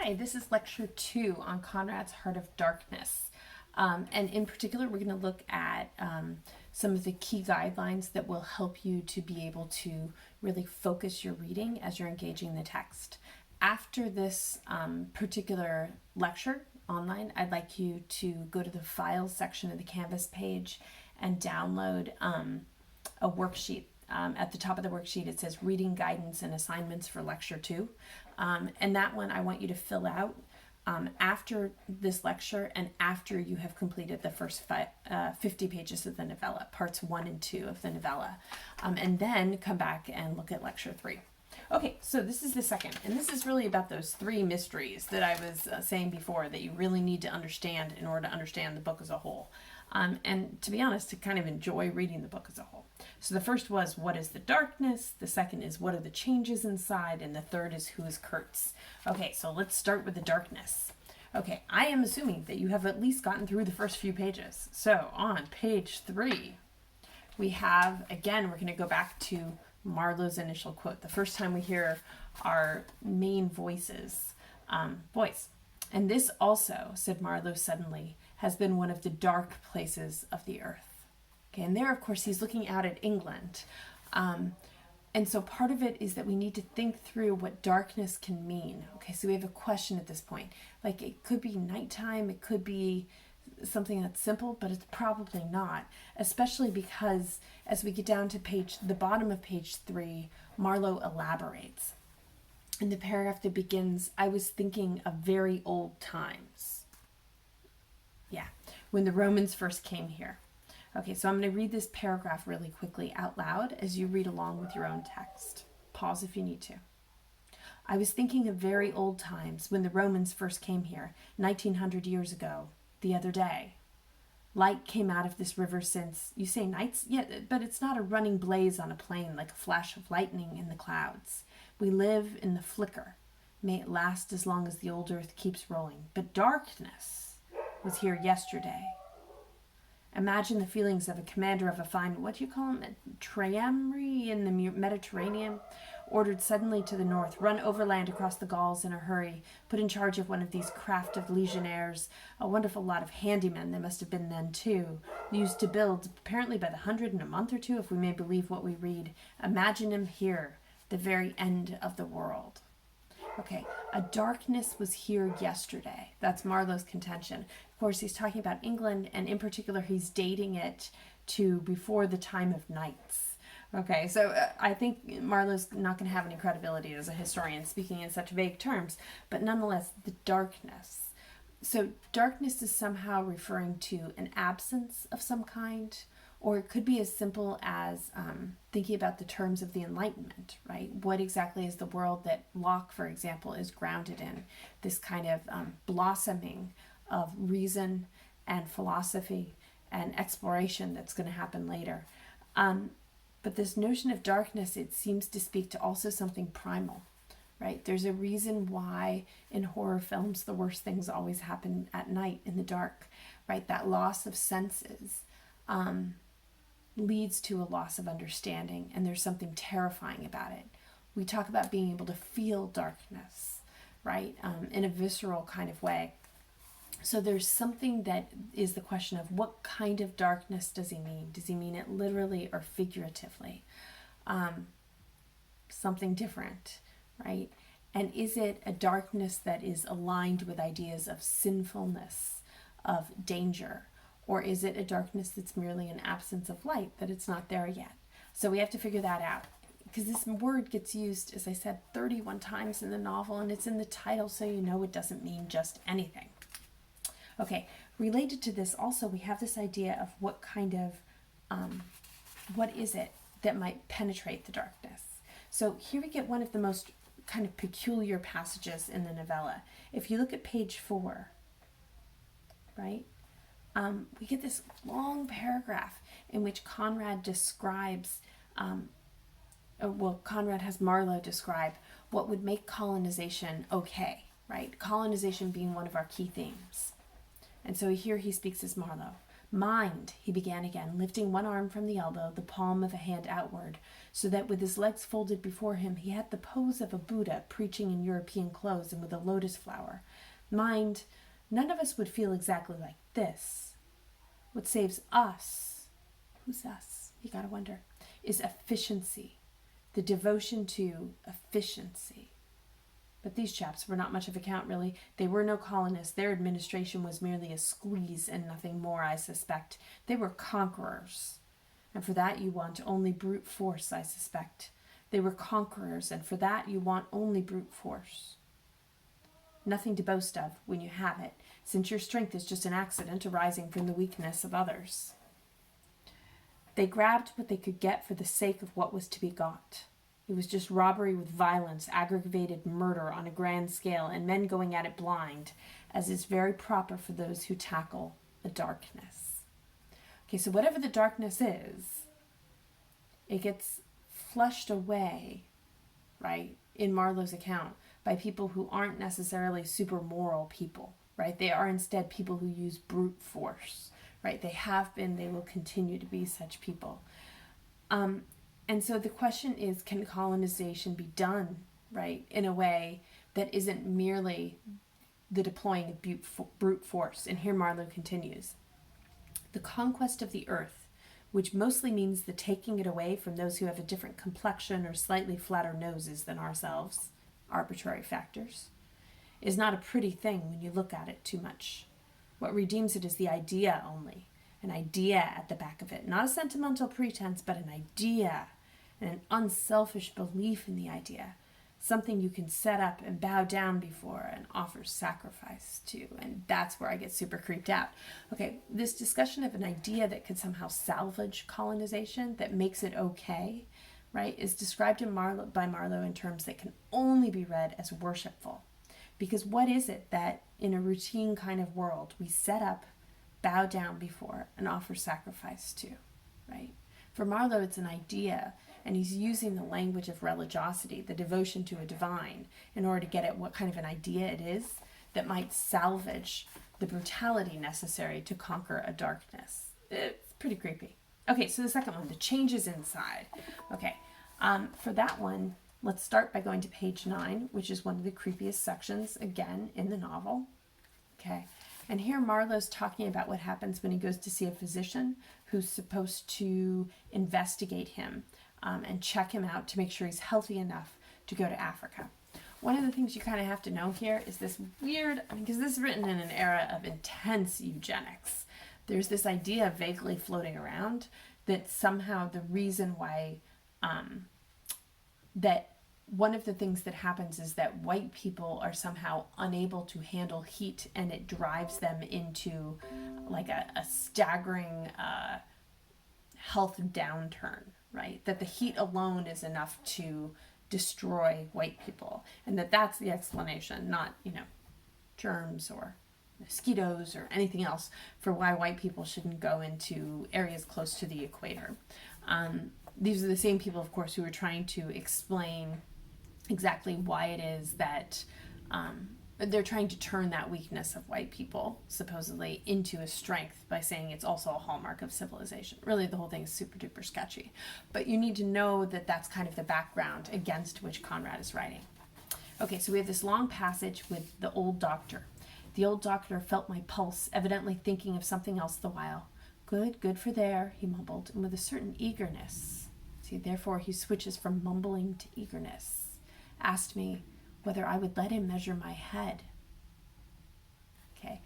Hi, this is lecture 2 on Conrad's Heart of Darkness. And in particular, we're going to look at some of the key guidelines that will help you to be able to really focus your reading as you're engaging the text. After this particular lecture online, I'd like you to go to the Files section of the Canvas page and download a worksheet. At the top of the worksheet, it says Reading Guidance and Assignments for Lecture 2. And that one I want you to fill out after this lecture and after you have completed the first 50 pages of the novella, parts 1 and 2 of the novella. And then come back and look at lecture 3. Okay, so this is the second, and this is really about those 3 mysteries that I was saying before that you really need to understand in order to understand the book as a whole. And to be honest, to kind of enjoy reading the book as a whole. So the first was, what is the darkness? The second is, what are the changes inside? And the third is, who is Kurtz? Okay, so let's start with the darkness. Okay, I am assuming that you have at least gotten through the first few pages. So on page 3, we have, again, we're going to go back to Marlowe's initial quote. The first time we hear our main voice. And this also, said Marlowe suddenly, has been one of the dark places of the earth. Okay, and there, of course, he's looking out at England. And so part of it is that we need to think through what darkness can mean. Okay, so we have a question at this point. Like, it could be nighttime, it could be something that's simple, but it's probably not. Especially because as we get down to the bottom of page 3, Marlowe elaborates. In the paragraph that begins, I was thinking of very old times. Yeah, when the Romans first came here. Okay, so I'm going to read this paragraph really quickly out loud as you read along with your own text. Pause if you need to. I was thinking of very old times when the Romans first came here, 1900 years ago, the other day. Light came out of this river since, you say nights? Yeah, but it's not a running blaze on a plain like a flash of lightning in the clouds. We live in the flicker. May it last as long as the old earth keeps rolling. But darkness was here yesterday. Imagine the feelings of a commander of a fine, what do you call him, triumvirate in the Mediterranean, ordered suddenly to the north, run overland across the Gauls in a hurry, put in charge of one of these craft of legionnaires, a wonderful lot of handymen they must have been then too, used to build, apparently by the hundred in a month or two, if we may believe what we read. Imagine him here, the very end of the world. Okay, a darkness was here yesterday. That's Marlowe's contention. Of course, he's talking about England, and in particular, he's dating it to before the time of knights. Okay, so I think Marlowe's not going to have any credibility as a historian speaking in such vague terms, but nonetheless, the darkness. So darkness is somehow referring to an absence of some kind, or it could be as simple as thinking about the terms of the Enlightenment, right? What exactly is the world that Locke, for example, is grounded in? This kind of blossoming of reason and philosophy and exploration that's going to happen later. But this notion of darkness, it seems to speak to also something primal, right? There's a reason why in horror films the worst things always happen at night in the dark, right? That loss of senses leads to a loss of understanding, and there's something terrifying about it. We talk about being able to feel darkness, right, in a visceral kind of way. So there's something that is the question of what kind of darkness does he mean? Does he mean it literally or figuratively? Something different, right? And is it a darkness that is aligned with ideas of sinfulness, of danger? Or is it a darkness that's merely an absence of light, that it's not there yet? So we have to figure that out. Because this word gets used, as I said, 31 times in the novel, and it's in the title, so you know it doesn't mean just anything. Okay, related to this also, we have this idea of what kind of, what is it that might penetrate the darkness? So here we get one of the most kind of peculiar passages in the novella. If you look at page 4, right? We get this long paragraph in which Conrad describes, Conrad has Marlowe describe what would make colonization okay, right? Colonization being one of our key themes. And so here he speaks as Marlowe. Mind, he began again, lifting one arm from the elbow, the palm of a hand outward, so that with his legs folded before him, he had the pose of a Buddha preaching in European clothes and with a lotus flower. Mind, none of us would feel exactly like this. What saves us, who's us, you gotta wonder, is efficiency, the devotion to efficiency. But these chaps were not much of account, really. They were no colonists. Their administration was merely a squeeze and nothing more, I suspect. They were conquerors. And for that you want only brute force, I suspect. They were conquerors, and for that you want only brute force. Nothing to boast of when you have it, since your strength is just an accident arising from the weakness of others. They grabbed what they could get for the sake of what was to be got. It was just robbery with violence, aggravated murder on a grand scale, and men going at it blind, as is very proper for those who tackle a darkness. Okay, so whatever the darkness is, it gets flushed away, right, in Marlowe's account, by people who aren't necessarily super moral people, right? They are instead people who use brute force, right? They have been, they will continue to be such people. And so the question is, can colonization be done, right, in a way that isn't merely the deploying of brute force? And here Marlowe continues. The conquest of the earth, which mostly means the taking it away from those who have a different complexion or slightly flatter noses than ourselves, arbitrary factors, is not a pretty thing when you look at it too much. What redeems it is the idea only. An idea at the back of it, not a sentimental pretense, but an idea, and an unselfish belief in the idea, something you can set up and bow down before and offer sacrifice to. And that's where I get super creeped out. Okay, this discussion of an idea that could somehow salvage colonization, that makes it okay, right, is described by Marlowe in terms that can only be read as worshipful. Because what is it that in a routine kind of world we set up, bow down before, and offer sacrifice to, right? For Marlowe, it's an idea, and he's using the language of religiosity, the devotion to a divine, in order to get at what kind of an idea it is that might salvage the brutality necessary to conquer a darkness. It's pretty creepy. Okay, so the second one, the changes inside. Okay, for that one, let's start by going to page 9, which is one of the creepiest sections, again, in the novel. Okay. And here Marlowe's talking about what happens when he goes to see a physician who's supposed to investigate him and check him out to make sure he's healthy enough to go to Africa. One of the things you kind of have to know here is this weird, because this is written in an era of intense eugenics. There's this idea vaguely floating around that somehow the reason why that one of the things that happens is that white people are somehow unable to handle heat, and it drives them into like a staggering health downturn, right? That the heat alone is enough to destroy white people, and that's the explanation, not, germs or mosquitoes or anything else for why white people shouldn't go into areas close to the equator. These are the same people, of course, who are trying to explain exactly why it is that they're trying to turn that weakness of white people, supposedly, into a strength by saying it's also a hallmark of civilization. Really, the whole thing is super duper sketchy. But you need to know that that's kind of the background against which Conrad is writing. Okay, so we have this long passage with the old doctor. The old doctor felt my pulse, evidently thinking of something else the while. Good for there, he mumbled, and with a certain eagerness. See, therefore he switches from mumbling to eagerness. Asked me whether I would let him measure my head. Okay,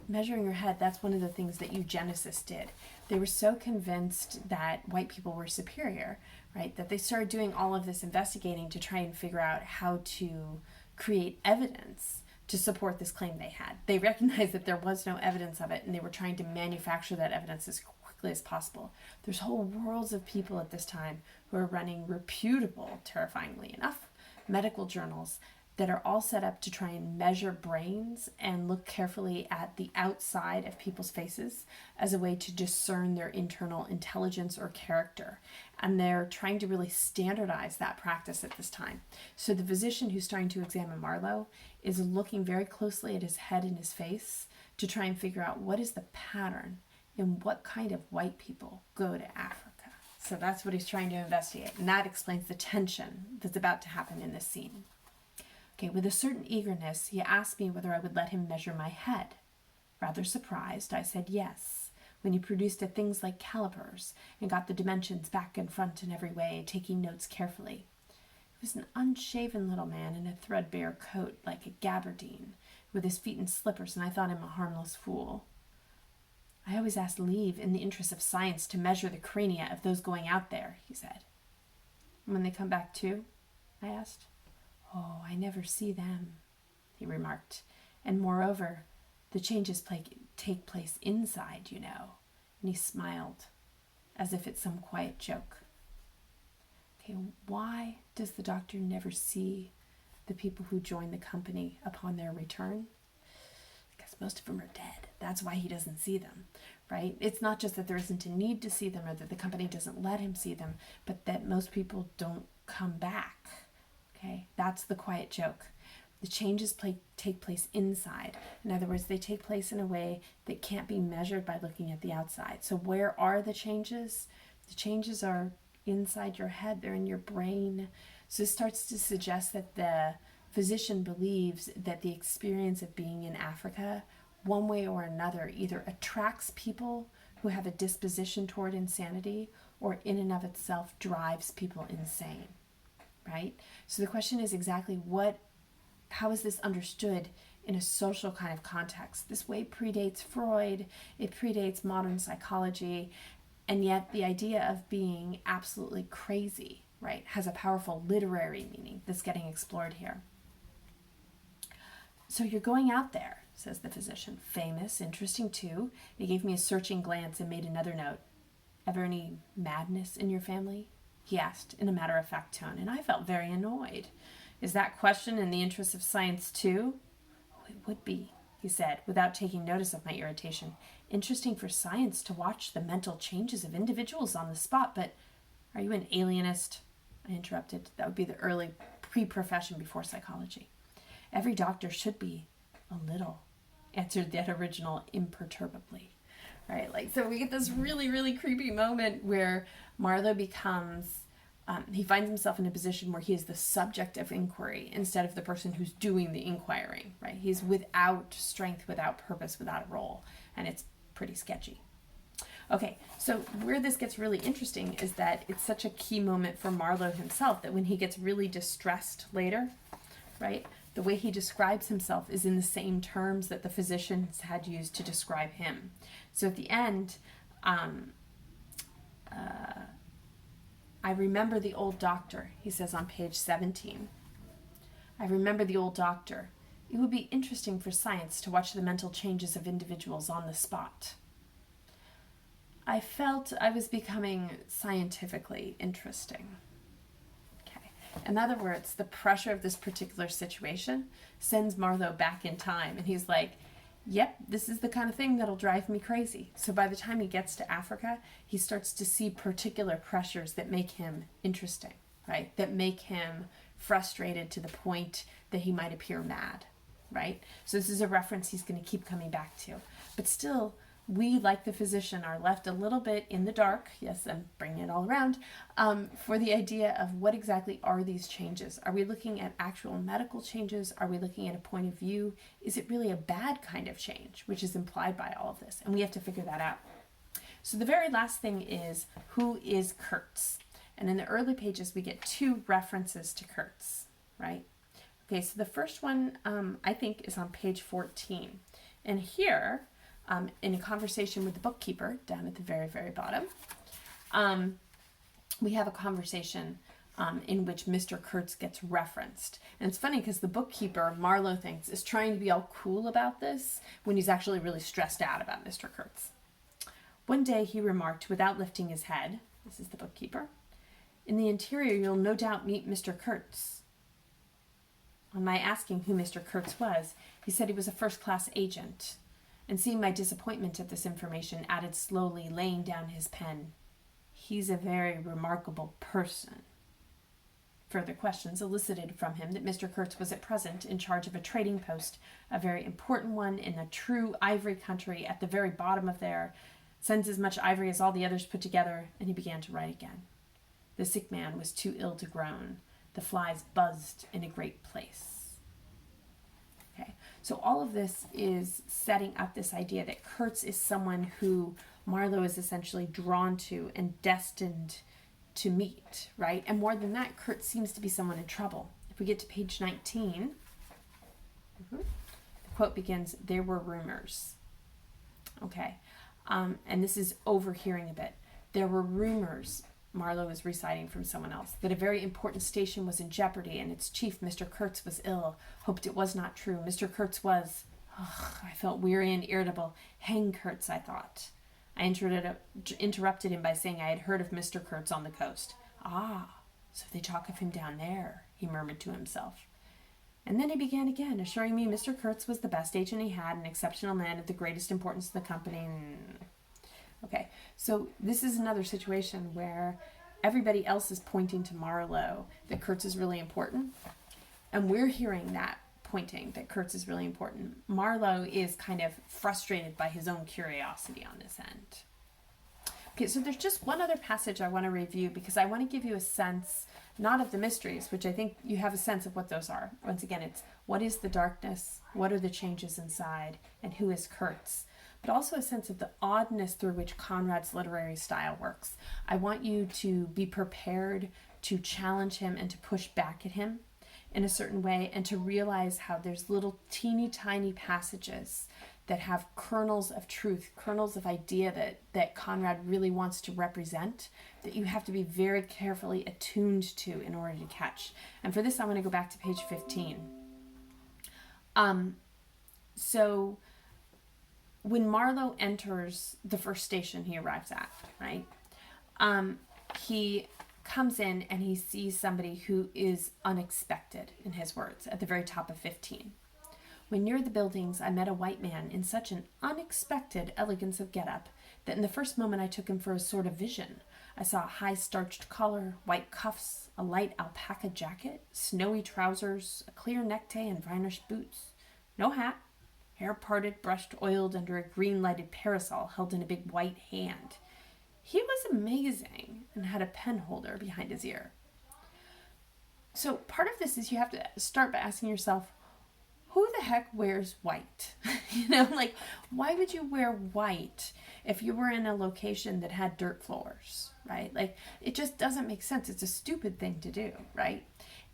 measuring your head, that's one of the things that eugenicists did. They were so convinced that white people were superior, right, that they started doing all of this investigating to try and figure out how to create evidence to support this claim they had. They recognized that there was no evidence of it, and they were trying to manufacture that evidence as quickly as possible. There's whole worlds of people at this time who are running reputable, terrifyingly enough, medical journals that are all set up to try and measure brains and look carefully at the outside of people's faces as a way to discern their internal intelligence or character. And they're trying to really standardize that practice at this time. So the physician who's starting to examine Marlowe is looking very closely at his head and his face to try and figure out what is the pattern. And what kind of white people go to Africa? So that's what he's trying to investigate. And that explains the tension that's about to happen in this scene. Okay, with a certain eagerness, he asked me whether I would let him measure my head. Rather surprised, I said yes, when he produced things like calipers and got the dimensions back and front in every way, taking notes carefully. He was an unshaven little man in a threadbare coat like a gabardine, with his feet in slippers, and I thought him a harmless fool. I always asked leave in the interest of science to measure the crania of those going out there, he said. And when they come back too? I asked. Oh, I never see them, he remarked. And moreover, the changes take place inside, you know. And he smiled, as if it's some quiet joke. Okay, why does the doctor never see the people who join the company upon their return? Because most of them are dead. That's why he doesn't see them, right? It's not just that there isn't a need to see them or that the company doesn't let him see them, but that most people don't come back, okay? That's the quiet joke. The changes take place inside. In other words, they take place in a way that can't be measured by looking at the outside. So where are the changes? The changes are inside your head. They're in your brain. So this starts to suggest that the physician believes that the experience of being in Africa, one way or another, either attracts people who have a disposition toward insanity or in and of itself drives people insane, right? So the question is exactly how is this understood in a social kind of context? This way predates Freud, it predates modern psychology, and yet the idea of being absolutely crazy, right, has a powerful literary meaning that's getting explored here. So you're going out there, says the physician. Famous, interesting too. He gave me a searching glance and made another note. Ever any madness in your family? He asked in a matter-of-fact tone, and I felt very annoyed. Is that question in the interest of science too? Oh, it would be, he said, without taking notice of my irritation. Interesting for science to watch the mental changes of individuals on the spot, but are you an alienist? I interrupted. That would be the early pre-profession before psychology. Every doctor should be a little, answered that original imperturbably. Right, so we get this really, really creepy moment where Marlowe becomes, he finds himself in a position where he is the subject of inquiry instead of the person who's doing the inquiring, right? He's without strength, without purpose, without a role, and it's pretty sketchy. Okay, so where this gets really interesting is that it's such a key moment for Marlowe himself that when he gets really distressed later, right, the way he describes himself is in the same terms that the physicians had used to describe him. So at the end, I remember the old doctor, he says on page 17. I remember the old doctor. It would be interesting for science to watch the mental changes of individuals on the spot. I felt I was becoming scientifically interesting. In other words, the pressure of this particular situation sends Marlowe back in time. And he's like, yep, this is the kind of thing that'll drive me crazy. So by the time he gets to Africa, he starts to see particular pressures that make him interesting, right? That make him frustrated to the point that he might appear mad, right? So this is a reference he's going to keep coming back to. But still, we, like the physician, are left a little bit in the dark, yes, I'm bringing it all around, for the idea of what exactly are these changes. Are we looking at actual medical changes? Are we looking at a point of view? Is it really a bad kind of change, which is implied by all of this? And we have to figure that out. So the very last thing is, who is Kurtz? And in the early pages, we get two references to Kurtz, right? Okay, so the first one, I think, is on page 14. And here, in a conversation with the bookkeeper down at the very, very bottom, we have a conversation in which Mr. Kurtz gets referenced. And it's funny because the bookkeeper, Marlowe thinks, is trying to be all cool about this when he's actually really stressed out about Mr. Kurtz. One day he remarked, without lifting his head, this is the bookkeeper, in the interior you'll no doubt meet Mr. Kurtz. On my asking who Mr. Kurtz was, he said he was a first-class agent. And seeing my disappointment at this information, added slowly, laying down his pen, he's a very remarkable person. Further questions elicited from him that Mr. Kurtz was at present in charge of a trading post, a very important one in a true ivory country at the very bottom of there, sends as much ivory as all the others put together, and he began to write again. The sick man was too ill to groan. The flies buzzed in a great place. Okay, so all of this is setting up this idea that Kurtz is someone who Marlowe is essentially drawn to and destined to meet, right? And more than that, Kurtz seems to be someone in trouble. If we get to page 19, the quote begins, "There were rumors." Okay, and this is overhearing a bit. There were rumors, Marlowe is reciting from someone else, that a very important station was in jeopardy and its chief, Mr. Kurtz, was ill. Hoped it was not true. Mr. Kurtz was... I felt weary and irritable. Hang Kurtz, I thought. I interrupted him by saying I had heard of Mr. Kurtz on the coast. Ah, so they talk of him down there, he murmured to himself. And then he began again, assuring me Mr. Kurtz was the best agent he had, an exceptional man of the greatest importance to the company. Okay, so this is another situation where everybody else is pointing to Marlowe that Kurtz is really important, and we're hearing that pointing that Kurtz is really important. Marlowe is kind of frustrated by his own curiosity on this end. Okay, so there's just one other passage I want to review because I want to give you a sense, not of the mysteries, which I think you have a sense of what those are. Once again, it's what is the darkness, what are the changes inside, and who is Kurtz? But also a sense of the oddness through which Conrad's literary style works. I want you to be prepared to challenge him and to push back at him in a certain way, and to realize how there's little teeny tiny passages that have kernels of truth, kernels of idea that Conrad really wants to represent, that you have to be very carefully attuned to in order to catch. And for this, I'm going to go back to page 15. So when Marlowe enters the first station he arrives at, right, he comes in and he sees somebody who is unexpected, in his words, at the very top of 15. When near the buildings, I met a white man in such an unexpected elegance of get-up that in the first moment I took him for a sort of vision. I saw a high starched collar, white cuffs, a light alpaca jacket, snowy trousers, a clear necktie, and varnished boots. No hat, hair parted, brushed, oiled under a green-lighted parasol held in a big white hand. He was amazing and had a pen holder behind his ear. So part of this is you have to start by asking yourself, who the heck wears white? Like, why would you wear white if you were in a location that had dirt floors, right? Like, it just doesn't make sense. It's a stupid thing to do, right?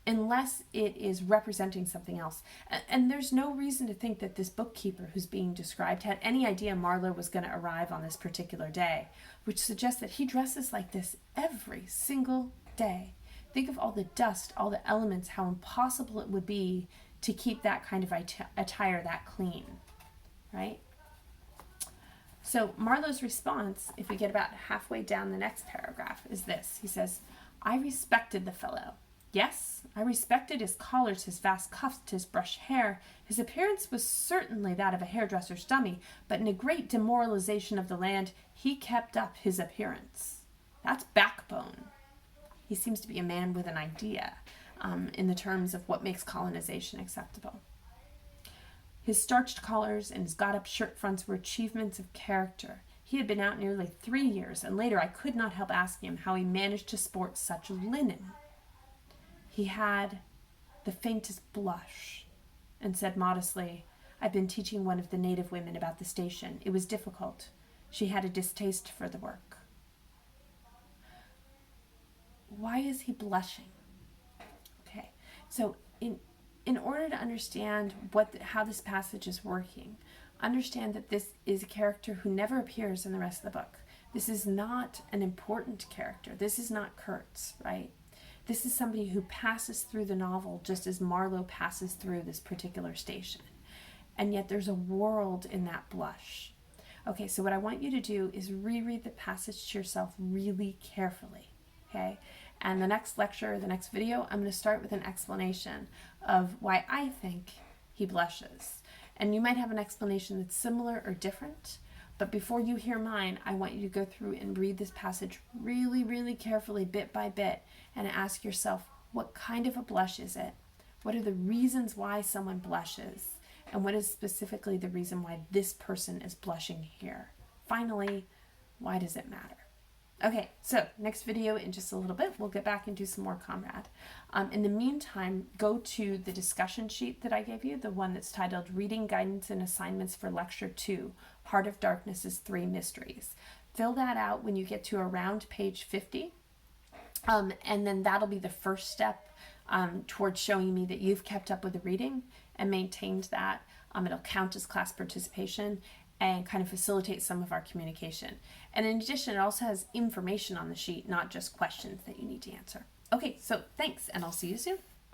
Unless it is representing something else. And there's no reason to think that this bookkeeper who's being described had any idea Marlowe was going to arrive on this particular day, which suggests that he dresses like this every single day. Think of all the dust, all the elements, how impossible it would be to keep that kind of attire that clean, right? So Marlowe's response, if we get about halfway down the next paragraph, is this. He says, I respected the fellow. Yes, I respected his collars, his vast cuffs, his brushed hair. His appearance was certainly that of a hairdresser's dummy, but in a great demoralization of the land, he kept up his appearance. That's backbone. He seems to be a man with an idea in the terms of what makes colonization acceptable. His starched collars and his got-up shirt fronts were achievements of character. He had been out nearly 3 years, and later I could not help asking him how he managed to sport such linen. He had the faintest blush and said modestly, I've been teaching one of the native women about the station. It was difficult. She had a distaste for the work. Why is he blushing? Okay, so in order to understand how this passage is working, understand that this is a character who never appears in the rest of the book. This is not an important character. This is not Kurtz, right? This is somebody who passes through the novel just as Marlowe passes through this particular station. And yet there's a world in that blush. Okay, so what I want you to do is reread the passage to yourself really carefully, okay? And the next lecture, the next video, I'm going to start with an explanation of why I think he blushes. And you might have an explanation that's similar or different, but before you hear mine, I want you to go through and read this passage really, really carefully, bit by bit, and ask yourself, what kind of a blush is it? What are the reasons why someone blushes? And what is specifically the reason why this person is blushing here? Finally, Why does it matter? Okay, so next video in just a little bit, we'll get back and do some more Conrad. In the meantime, go to the discussion sheet that I gave you, the one that's titled Reading Guidance and Assignments for Lecture 2, Heart of Darkness's 3 Mysteries. Fill that out when you get to around page 50, and then that'll be the first step towards showing me that you've kept up with the reading and maintained that. It'll count as class participation and kind of facilitate some of our communication. And in addition, it also has information on the sheet, not just questions that you need to answer. Okay, so thanks, and I'll see you soon.